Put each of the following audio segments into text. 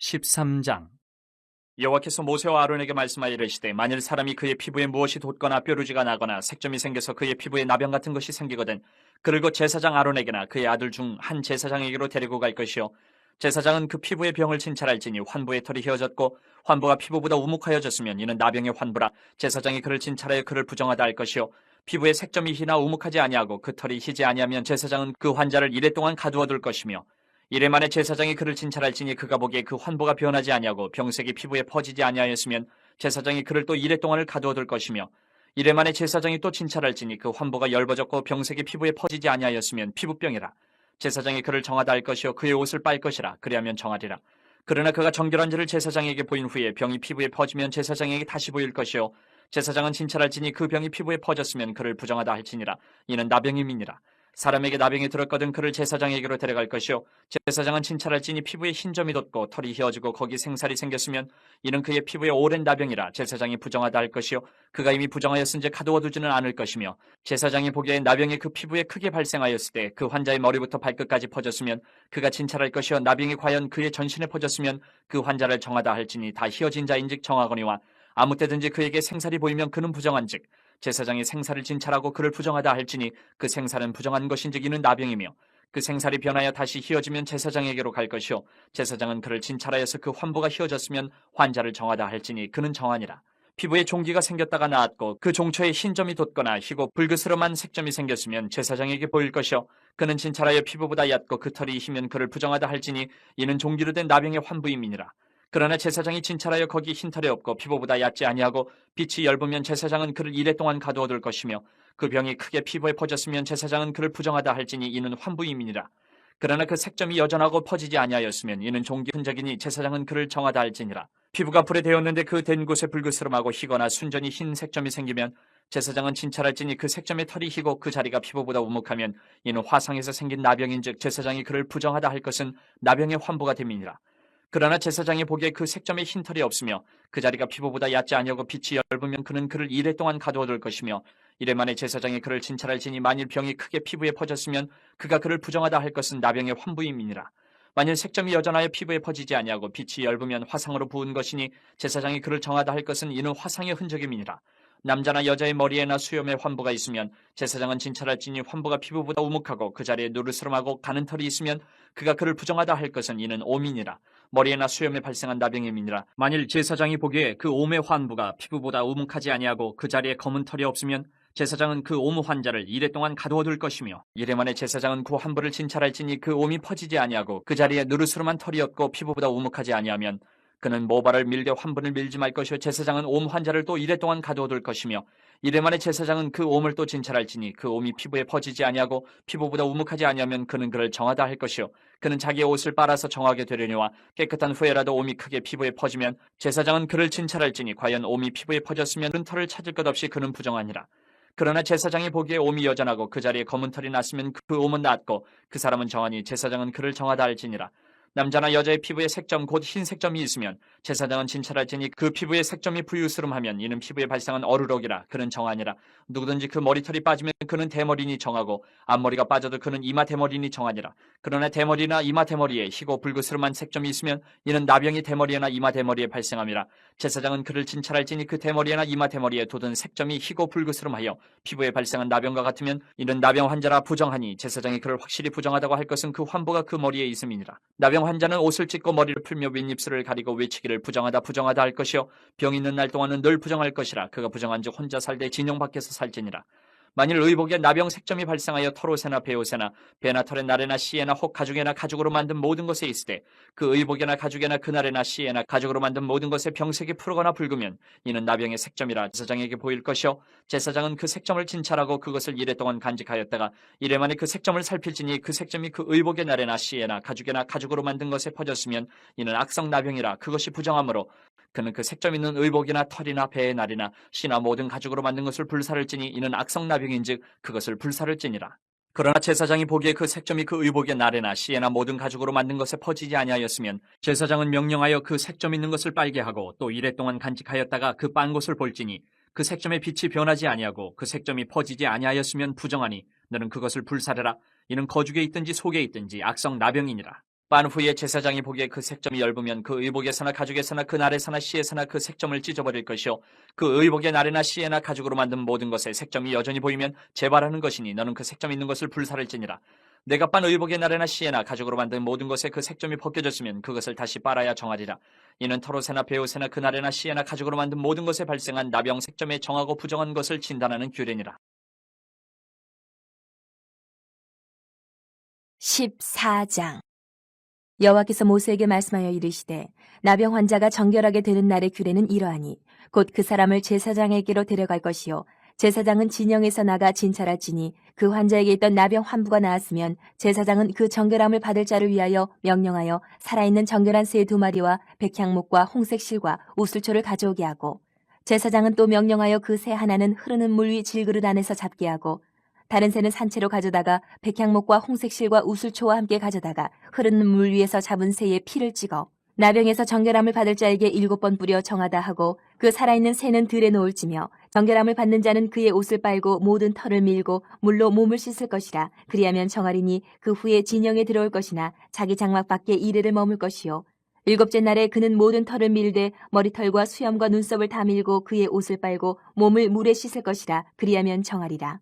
13장. 여호와께서 모세와 아론에게 말씀하여 이르시되 만일 사람이 그의 피부에 무엇이 돋거나 뾰루지가 나거나 색점이 생겨서 그의 피부에 나병 같은 것이 생기거든 그를 곧 제사장 아론에게나 그의 아들 중 한 제사장에게로 데리고 갈 것이요 제사장은 그 피부의 병을 진찰할지니 환부의 털이 휘어졌고 환부가 피부보다 우묵하여졌으면 이는 나병의 환부라. 제사장이 그를 진찰하여 그를 부정하다 할 것이요 피부에 색점이 희나 우묵하지 아니하고 그 털이 희지 아니하면 제사장은 그 환자를 이래 동안 가두어 둘 것이며 이래 만에 제사장이 그를 진찰할지니 그가 보기에 그 환부가 변하지 아니하고 병색이 피부에 퍼지지 아니하였으면 제사장이 그를 또 이래 동안을 가두어 둘 것이며 이래 만에 제사장이 또 진찰할지니 그 환부가 엷어졌고 병색이 피부에 퍼지지 아니하였으면 피부병이라. 제사장이 그를 정하다 할 것이요 그의 옷을 빨 것이라. 그리하면 정하리라. 그러나 그가 정결한지를 제사장에게 보인 후에 병이 피부에 퍼지면 제사장에게 다시 보일 것이요 제사장은 진찰할지니 그 병이 피부에 퍼졌으면 그를 부정하다 할지니라. 이는 나병임이니라. 사람에게 나병이 들었거든 그를 제사장에게로 데려갈 것이요 제사장은 진찰할지니 피부에 흰점이 돋고 털이 휘어지고 거기 생살이 생겼으면 이는 그의 피부에 오랜 나병이라. 제사장이 부정하다 할 것이요 그가 이미 부정하였은지 가두어 두지는 않을 것이며 제사장이 보기에 나병이 그 피부에 크게 발생하였을 때 그 환자의 머리부터 발끝까지 퍼졌으면 그가 진찰할 것이요 나병이 과연 그의 전신에 퍼졌으면 그 환자를 정하다 할지니 다 휘어진 자인즉 정하거니와 아무 때든지 그에게 생살이 보이면 그는 부정한즉 제사장이 생살을 진찰하고 그를 부정하다 할지니 그 생살은 부정한 것인즉 이는 나병이며 그 생살이 변하여 다시 휘어지면 제사장에게로 갈 것이요 제사장은 그를 진찰하여서 그 환부가 휘어졌으면 환자를 정하다 할지니 그는 정하니라. 피부에 종기가 생겼다가 나았고 그 종초에 흰점이 돋거나 희고 붉으스름한 색점이 생겼으면 제사장에게 보일 것이요 그는 진찰하여 피부보다 얕고 그 털이 희면 그를 부정하다 할지니 이는 종기로 된 나병의 환부임이니라. 그러나 제사장이 진찰하여 거기 흰털이 없고 피부보다 얕지 아니하고 빛이 엷으면 제사장은 그를 이래 동안 가두어 둘 것이며 그 병이 크게 피부에 퍼졌으면 제사장은 그를 부정하다 할지니 이는 환부임이니라. 그러나 그 색점이 여전하고 퍼지지 아니하였으면 이는 종기 흔적이니 제사장은 그를 정하다 할지니라. 피부가 불에 데었는데 그 댄 곳에 붉으스름하고 희거나 순전히 흰 색점이 생기면 제사장은 진찰할지니 그 색점의 털이 희고 그 자리가 피부보다 우묵하면 이는 화상에서 생긴 나병인즉 제사장이 그를 부정하다 할 것은 나병의 환부가 됨이니라. 그러나 제사장이 보기에 그 색점에 흰털이 없으며 그 자리가 피부보다 얕지 아니하고 빛이 엷으면 그는 그를 이래 동안 가두어 둘 것이며 이래 만에 제사장이 그를 진찰할지니 만일 병이 크게 피부에 퍼졌으면 그가 그를 부정하다 할 것은 나병의 환부임이니라. 만일 색점이 여전하여 피부에 퍼지지 아니하고 빛이 엷으면 화상으로 부은 것이니 제사장이 그를 정하다 할 것은 이는 화상의 흔적임이니라. 남자나 여자의 머리에나 수염에 환부가 있으면 제사장은 진찰할지니 환부가 피부보다 우묵하고 그 자리에 누르스름하고 가는 털이 있으면 그가 그를 부정하다 할 것은 이는 오민이라. 머리에나 수염에 발생한 나병임이니라. 만일 제사장이 보기에 그 옴의 환부가 피부보다 우묵하지 아니하고 그 자리에 검은 털이 없으면 제사장은 그 옴 환자를 이래 동안 가두어 둘 것이며 이래 만에 제사장은 그 환부를 진찰할지니 그 옴이 퍼지지 아니하고 그 자리에 누르스름한 털이 없고 피부보다 우묵하지 아니하면 그는 모발을 밀되 환부를 밀지 말 것이요 제사장은 옴 환자를 또 이래 동안 가두어 둘 것이며 이래 만에 제사장은 그 옴을 또 진찰할지니 그 옴이 피부에 퍼지지 아니하고 피부보다 우묵하지 아니하면 그는 그를 정하다 할 것이요 그는 자기의 옷을 빨아서 정하게 되려니와 깨끗한 후에라도 옴이 크게 피부에 퍼지면 제사장은 그를 진찰할지니 과연 옴이 피부에 퍼졌으면 그런 털을 찾을 것 없이 그는 부정하니라. 그러나 제사장이 보기에 옴이 여전하고 그 자리에 검은 털이 났으면 그 옴은 낫고 그 사람은 정하니 제사장은 그를 정하다 할지니라. 남자나 여자의 피부에 색점 곧 흰 색점이 있으면 제사장은 진찰할지니 그 피부에 색점이 부유스름하면 이는 피부에 발생한 어루럭이라. 그는 정하니라. 누구든지 그 머리털이 빠지면 그는 대머리니 정하고 앞머리가 빠져도 그는 이마 대머리니 정하니라. 그러나 대머리나 이마 대머리에 희고 붉으스름한 색점이 있으면 이는 나병이 대머리나 이마 대머리에 발생함이라. 제사장은 그를 진찰할지니 그 대머리나 이마 대머리에 돋은 색점이 희고 붉으스름하여 피부에 발생한 나병과 같으면 이는 나병 환자라 부정하니 제사장이 그를 확실히 부정하다고 할 것은 그 환부가 그 머리에 있음이니라. 나병 환자는 옷을 찢고 머리를 풀며 윗입술을 가리고 외치기를 부정하다 부정하다 할 것이요 병 있는 날 동안은 늘 부정할 것이라. 그가 부정한즉 혼자 살되 진영 밖에서 살지니라. 만일 의복에 나병 색점이 발생하여 털옷에나 베옷에나 배나 털에 나래나 씨에나 혹 가죽에나 가죽으로 만든 모든 것에 있으되 그 의복에나 가죽에나 그날에나 씨에나 가죽으로 만든 모든 것에 병색이 푸르거나 붉으면 이는 나병의 색점이라 제사장에게 보일 것이요 제사장은 그 색점을 진찰하고 그것을 이래 동안 간직하였다가 이래 만에 그 색점을 살필지니 그 색점이 그 의복의 날에나 씨에나 가죽에나 가죽으로 만든 것에 퍼졌으면 이는 악성 나병이라. 그것이 부정하므로 그는 그 색점 있는 의복이나 털이나 배의 날이나 씨나 모든 가죽으로 만든 것을 불사를 찌니 이는 악성 나병인즉 그것을 불사를 찌니라. 그러나 제사장이 보기에 그 색점이 그 의복의 날에나 씨에나 모든 가죽으로 만든 것에 퍼지지 아니하였으면 제사장은 명령하여 그 색점 있는 것을 빨게 하고 또 이래 동안 간직하였다가 그 빤 것을 볼지니 그 색점의 빛이 변하지 아니하고 그 색점이 퍼지지 아니하였으면 부정하니 너는 그것을 불사르라. 이는 거죽에 있든지 속에 있든지 악성 나병이니라. 빤 후에 제사장이 보기에 그 색점이 엷으면 그 의복에서나 가죽에서나 그 날에서나 씨에서나 그 색점을 찢어버릴 것이요 그 의복의 날에나 씨에나 가죽으로 만든 모든 것에 색점이 여전히 보이면 재발하는 것이니 너는 그 색점 있는 것을 불살을지니라. 내가 빤 의복의 날에나 씨에나 가죽으로 만든 모든 것에 그 색점이 벗겨졌으면 그것을 다시 빨아야 정하리라. 이는 털옷에나 베옷에나 그 날에나 씨에나 가죽으로 만든 모든 것에 발생한 나병 색점에 정하고 부정한 것을 진단하는 규례니라. 14장. 여호와께서 모세에게 말씀하여 이르시되 나병 환자가 정결하게 되는 날의 규례는 이러하니 곧 그 사람을 제사장에게로 데려갈 것이요 제사장은 진영에서 나가 진찰할지니 그 환자에게 있던 나병 환부가 나았으면 제사장은 그 정결함을 받을 자를 위하여 명령하여 살아있는 정결한 새 2마리와 백향목과 홍색 실과 우슬초를 가져오게 하고 제사장은 또 명령하여 그 새 하나는 흐르는 물 위 질그릇 안에서 잡게 하고 다른 새는 산채로 가져다가 백향목과 홍색실과 우슬초와 함께 가져다가 흐르는 물 위에서 잡은 새의 피를 찍어 나병에서 정결함을 받을 자에게 7번 뿌려 정하다 하고 그 살아있는 새는 들에 놓을지며 정결함을 받는 자는 그의 옷을 빨고 모든 털을 밀고 물로 몸을 씻을 것이라. 그리하면 정하리니 그 후에 진영에 들어올 것이나 자기 장막 밖에 이래를 머물 것이요 7째 날에 그는 모든 털을 밀되 머리털과 수염과 눈썹을 다 밀고 그의 옷을 빨고 몸을 물에 씻을 것이라. 그리하면 정하리라.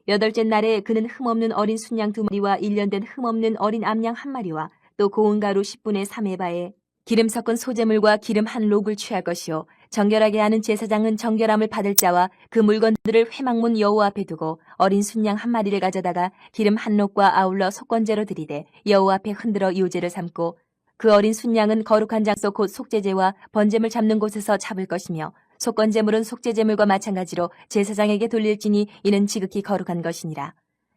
8째 날에 그는 흠없는 어린 순양 2마리와 1년 된 흠없는 어린 암양 1마리와 또 고운 가루 10분의 3에바에 기름 섞은 소재물과 기름 한 록을 취할 것이요 정결하게 하는 제사장은 정결함을 받을 자와 그 물건들을 회막문 여호와 앞에 두고 어린 순양 1마리를 가져다가 기름 한 록과 아울러 속건제로 드리되 여호와 앞에 흔들어 유제를 삼고 그 어린 순양은 거룩한 장소 곧 속죄제와 번제물 잡는 곳에서 잡을 것이며 속건제물은 속죄제물과 마찬가지로 제사장에게 돌릴지니 이는 지극히 거룩한 것이니라.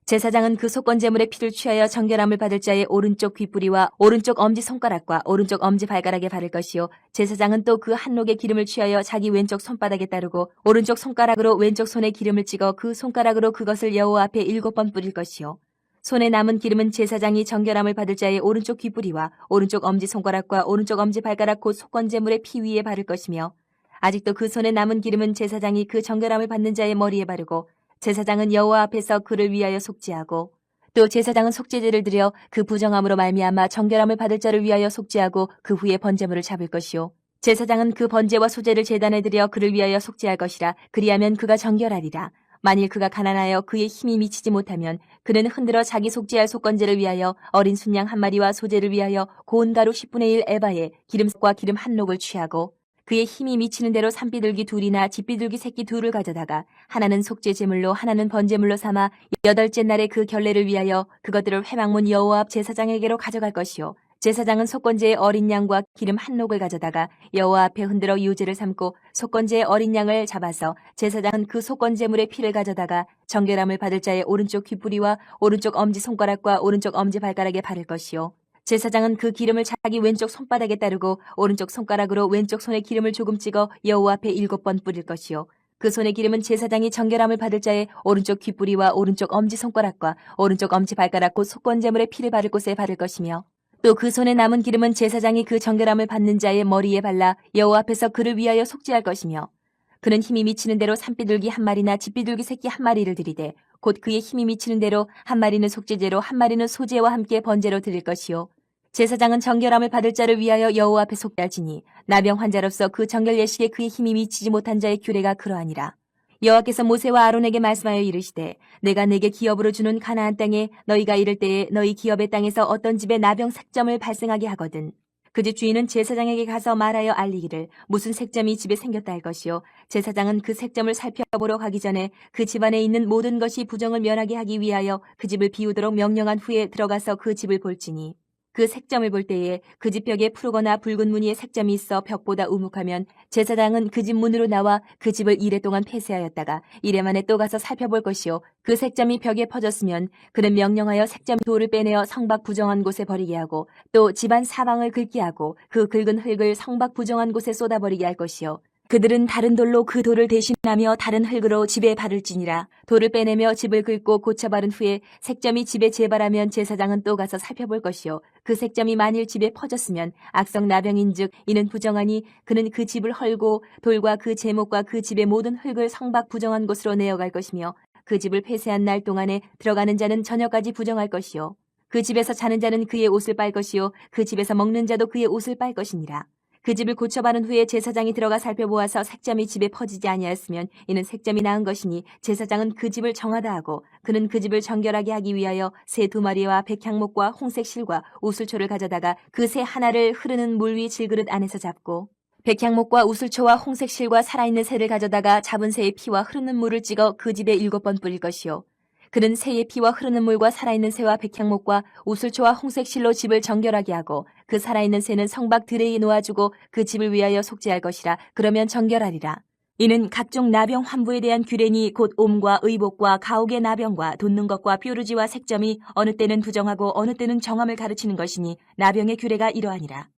제사장은 그 속건제물의 피를 취하여 정결함을 받을 자의 오른쪽 귓뿌리와 오른쪽 엄지손가락과 오른쪽 엄지발가락에 바를 것이요 제사장은 또 그 한록의 기름을 취하여 자기 왼쪽 손바닥에 따르고 오른쪽 손가락으로 왼쪽 손에 기름을 찍어 그 손가락으로 그것을 여호와 앞에 7번 뿌릴 것이요 손에 남은 기름은 제사장이 정결함을 받을 자의 오른쪽 귓뿌리와 오른쪽 엄지손가락과 오른쪽 엄지발가락 곧 속건제물의 피 위에 바를 것이며 아직도 그 손에 남은 기름은 제사장이 그 정결함을 받는 자의 머리에 바르고 제사장은 여호와 앞에서 그를 위하여 속죄하고 또 제사장은 속죄제를 드려 그 부정함으로 말미암아 정결함을 받을 자를 위하여 속죄하고 그 후에 번제물을 잡을 것이요 제사장은 그 번제와 소제를 제단에 드려 그를 위하여 속죄할 것이라. 그리하면 그가 정결하리라. 만일 그가 가난하여 그의 힘이 미치지 못하면 그는 흔들어 자기 속죄할 속건제를 위하여 어린 순양 1마리와 소제를 위하여 고운 가루 10분의 1 에바에 기름과 기름 한 록을 취하고 그의 힘이 미치는 대로 산비둘기 2이나 집비둘기 새끼 2를 가져다가 하나는 속죄 제물로 하나는 번제물로 삼아 8째 날에 그 결례를 위하여 그것들을 회막문 여호와 앞 제사장에게로 가져갈 것이요 제사장은 속건제의 어린 양과 기름 한 록을 가져다가 여호와 앞에 흔들어 유제를 삼고 속건제의 어린 양을 잡아서 제사장은 그 속건제물의 피를 가져다가 정결함을 받을 자의 오른쪽 귓뿌리와 오른쪽 엄지손가락과 오른쪽 엄지발가락에 바를 것이요 제사장은 그 기름을 자기 왼쪽 손바닥에 따르고 오른쪽 손가락으로 왼쪽 손에 기름을 조금 찍어 여호와 앞에 7번 뿌릴 것이요 그 손의 기름은 제사장이 정결함을 받을 자의 오른쪽 귓뿌리와 오른쪽 엄지손가락과 오른쪽 엄지발가락 곧 속건제물의 피를 바를 곳에 바를 것이며 또 그 손에 남은 기름은 제사장이 그 정결함을 받는 자의 머리에 발라 여호와 앞에서 그를 위하여 속죄할 것이며 그는 힘이 미치는 대로 산비둘기 1마리나 집비둘기 새끼 1마리를 드리되 곧 그의 힘이 미치는 대로 1마리는 속죄제로 1마리는 소제와 함께 번제로 드릴 것이요 제사장은 정결함을 받을 자를 위하여 여호와 앞에 속죄할지니 나병 환자로서 그 정결 예식에 그의 힘이 미치지 못한 자의 규례가 그러하니라. 여호와께서 모세와 아론에게 말씀하여 이르시되 내가 내게 기업으로 주는 가나안 땅에 너희가 이를 때에 너희 기업의 땅에서 어떤 집에 나병 색점을 발생하게 하거든 그 집 주인은 제사장에게 가서 말하여 알리기를 무슨 색점이 집에 생겼다 할 것이요 제사장은 그 색점을 살펴보러 가기 전에 그 집안에 있는 모든 것이 부정을 면하게 하기 위하여 그 집을 비우도록 명령한 후에 들어가서 그 집을 볼지니 그 색점을 볼 때에 그 집 벽에 푸르거나 붉은 무늬의 색점이 있어 벽보다 우묵하면 제사장은 그 집 문으로 나와 그 집을 이래 동안 폐쇄하였다가 이래 만에 또 가서 살펴볼 것이요 그 색점이 벽에 퍼졌으면 그는 명령하여 색점 돌을 빼내어 성박 부정한 곳에 버리게 하고 또 집안 사방을 긁게 하고 그 긁은 흙을 성박 부정한 곳에 쏟아버리게 할 것이요 그들은 다른 돌로 그 돌을 대신하며 다른 흙으로 집에 바를지니라. 돌을 빼내며 집을 긁고 고쳐 바른 후에 색점이 집에 재발하면 제사장은 또 가서 살펴볼 것이요 그 색점이 만일 집에 퍼졌으면 악성 나병인즉 이는 부정하니 그는 그 집을 헐고 돌과 그 제목과 그 집의 모든 흙을 성박 부정한 곳으로 내어갈 것이며 그 집을 폐쇄한 날 동안에 들어가는 자는 저녁까지 부정할 것이요 그 집에서 자는 자는 그의 옷을 빨 것이요 그 집에서 먹는 자도 그의 옷을 빨 것이니라. 그 집을 고쳐바른 후에 제사장이 들어가 살펴보아서 색점이 집에 퍼지지 아니하였으면 이는 색점이 나은 것이니 제사장은 그 집을 정하다 하고 그는 그 집을 정결하게 하기 위하여 새 2마리와 백향목과 홍색 실과 우슬초를 가져다가 그 새 하나를 흐르는 물 위 질그릇 안에서 잡고 백향목과 우슬초와 홍색 실과 살아있는 새를 가져다가 잡은 새의 피와 흐르는 물을 찍어 그 집에 7번 뿌릴 것이요 그는 새의 피와 흐르는 물과 살아있는 새와 백향목과 우슬초와 홍색 실로 집을 정결하게 하고 그 살아있는 새는 성박 드레에 놓아주고 그 집을 위하여 속죄할 것이라. 그러면 정결하리라. 이는 각종 나병 환부에 대한 규례니 곧 옴과 의복과 가옥의 나병과 돋는 것과 뾰루지와 색점이 어느 때는 부정하고 어느 때는 정함을 가르치는 것이니 나병의 규례가 이러하니라.